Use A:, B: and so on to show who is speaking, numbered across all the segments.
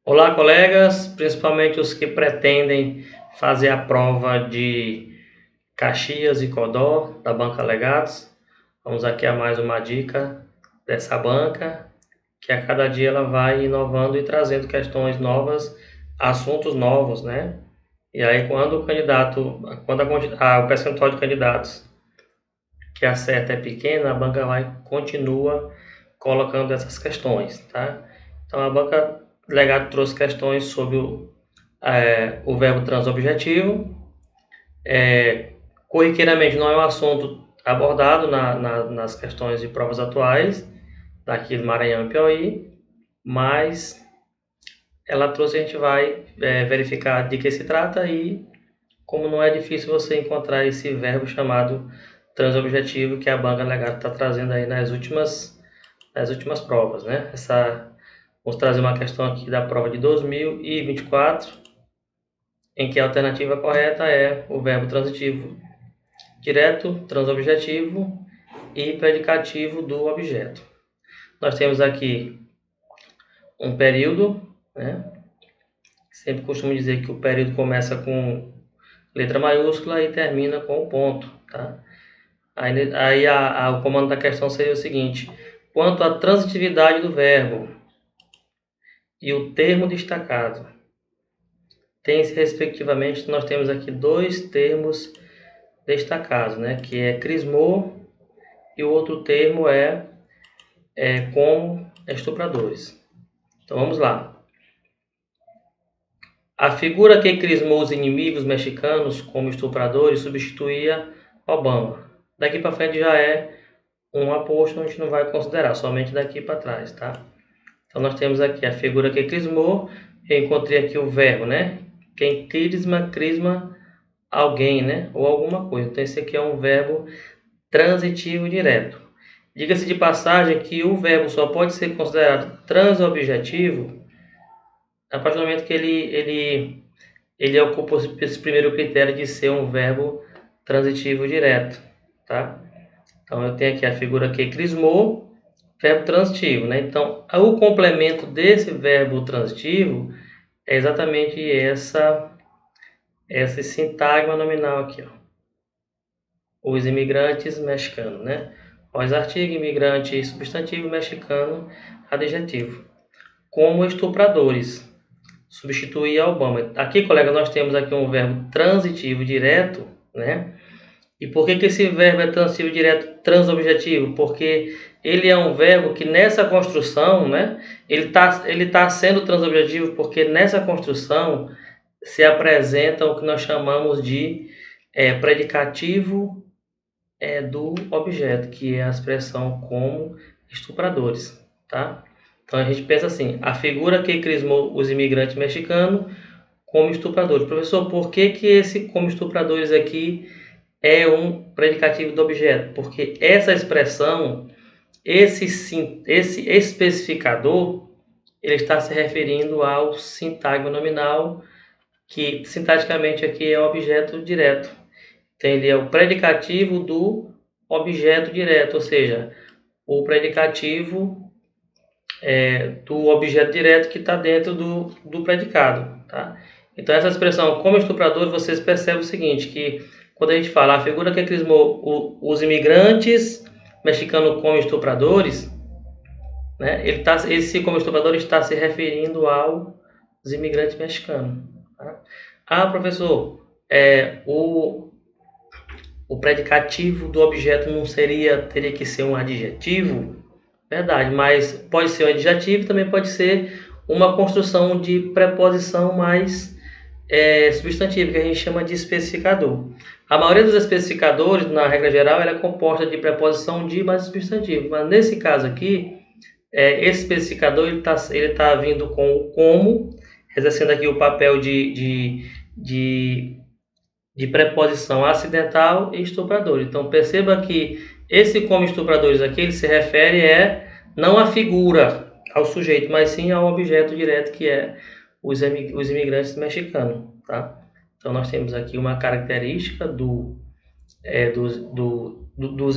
A: Olá, colegas, principalmente os que pretendem fazer a prova de Caxias e Codó da banca Legados. Vamos aqui a mais uma dica dessa banca, que a cada dia ela vai inovando e trazendo questões novas, assuntos novos, né? E aí quando o candidato, o percentual de candidatos que acerta é pequeno, a banca continua colocando essas questões, tá? Então a banca Legado trouxe questões sobre o verbo transobjetivo. Corriqueiramente não é um assunto abordado nas questões de provas atuais, daqui do Maranhão e Piauí, mas ela trouxe, a gente vai verificar de que se trata e como não é difícil você encontrar esse verbo chamado transobjetivo que a banca Legado está trazendo aí nas últimas provas, né? Vamos trazer uma questão aqui da prova de 2024, em que a alternativa correta é o verbo transitivo direto, transobjetivo e predicativo do objeto. Nós temos aqui um período, né? Sempre costumo dizer que o período começa com letra maiúscula e termina com o ponto, tá? Aí o comando da questão seria o seguinte: quanto à transitividade do verbo e o termo destacado, tem-se respectivamente, nós temos aqui dois termos destacados, né? Que é crismou e o outro termo é como estupradores. Então vamos lá. A figura que crismou os inimigos mexicanos como estupradores substituía Obama. Daqui para frente já é um aposto, a gente não vai considerar, somente daqui para trás, tá? Então nós temos aqui a figura que crismou, eu encontrei aqui o verbo, né? Quem crisma alguém, né? Ou alguma coisa. Então esse aqui é um verbo transitivo direto. Diga-se de passagem que o verbo só pode ser considerado transobjetivo a partir do momento que ele ocupa esse primeiro critério de ser um verbo transitivo direto, tá? Então eu tenho aqui a figura que crismou, verbo transitivo, né? Então o complemento desse verbo transitivo é exatamente esse sintagma nominal aqui, ó. Os imigrantes mexicanos, né? Os artigo, imigrante, substantivo, mexicano, adjetivo. Como estupradores, substituir Obama. Aqui, colega, nós temos aqui um verbo transitivo direto, né? E por que esse verbo é transitivo direto transobjetivo? Porque ele é um verbo que nessa construção, né? Ele tá sendo transobjetivo porque nessa construção se apresenta o que nós chamamos de predicativo do objeto, que é a expressão como estupradores, tá? Então a gente pensa assim: a figura que crismou os imigrantes mexicanos como estupradores. Professor, por que esse como estupradores aqui é um predicativo do objeto? Porque essa expressão, esse especificador, ele está se referindo ao sintagma nominal, que sintaticamente aqui é o objeto direto. Então ele é o predicativo do objeto direto, ou seja, o predicativo do objeto direto que está dentro do predicado, tá? Então essa expressão como estuprador, vocês percebem o seguinte, que quando a gente fala a figura que crismou os imigrantes mexicanos como estupradores, né, esse como estuprador está se referindo aos imigrantes mexicanos, tá? Ah, professor, o predicativo do objeto não teria que ser um adjetivo? Verdade, mas pode ser um adjetivo e também pode ser uma construção de preposição mais substantiva, que a gente chama de especificador. A maioria dos especificadores, na regra geral, ela é composta de preposição de mais substantivo, mas nesse caso aqui, esse especificador ele tá vindo com o como, exercendo aqui o papel de preposição acidental e estuprador. Então perceba que esse como estupradores aqui, ele se refere não à figura, ao sujeito, mas sim ao objeto direto, que é os imigrantes mexicanos, tá? Então nós temos aqui uma característica dos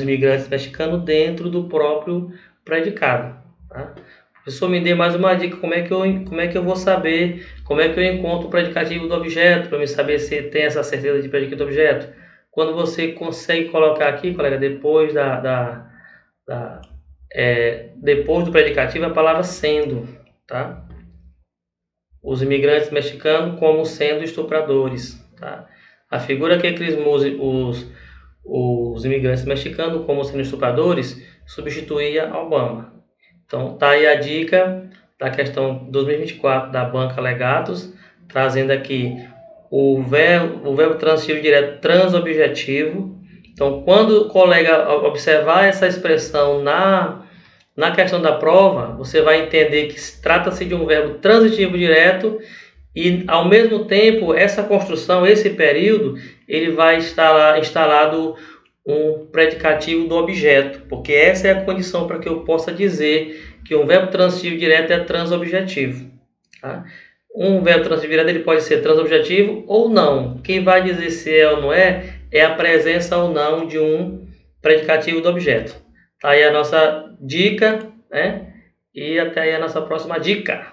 A: imigrantes mexicanos dentro do próprio predicado, tá? Professor, me dê mais uma dica, como é que eu vou saber, como é que eu encontro o predicativo do objeto, para me saber se tem essa certeza de predicativo do objeto. Quando você consegue colocar aqui, colega, da- depois do predicativo, a palavra sendo, tá? Os imigrantes mexicanos como sendo estupradores, tá? A figura que os imigrantes mexicanos como sendo estupradores substituía Obama. Então, tá aí a dica da questão 2024 da Banca Legatos, trazendo aqui o verbo transitivo direto transobjetivo. Então, quando o colega observar essa expressão na questão da prova, você vai entender que trata-se de um verbo transitivo direto e, ao mesmo tempo, essa construção, esse período, ele vai estar instalado um predicativo do objeto, porque essa é a condição para que eu possa dizer que um verbo transitivo direto é transobjetivo. Tá? Um verbo transitivo direto ele pode ser transobjetivo ou não. Quem vai dizer se é ou não é a presença ou não de um predicativo do objeto. Tá aí a nossa dica, né? E até aí a nossa próxima dica.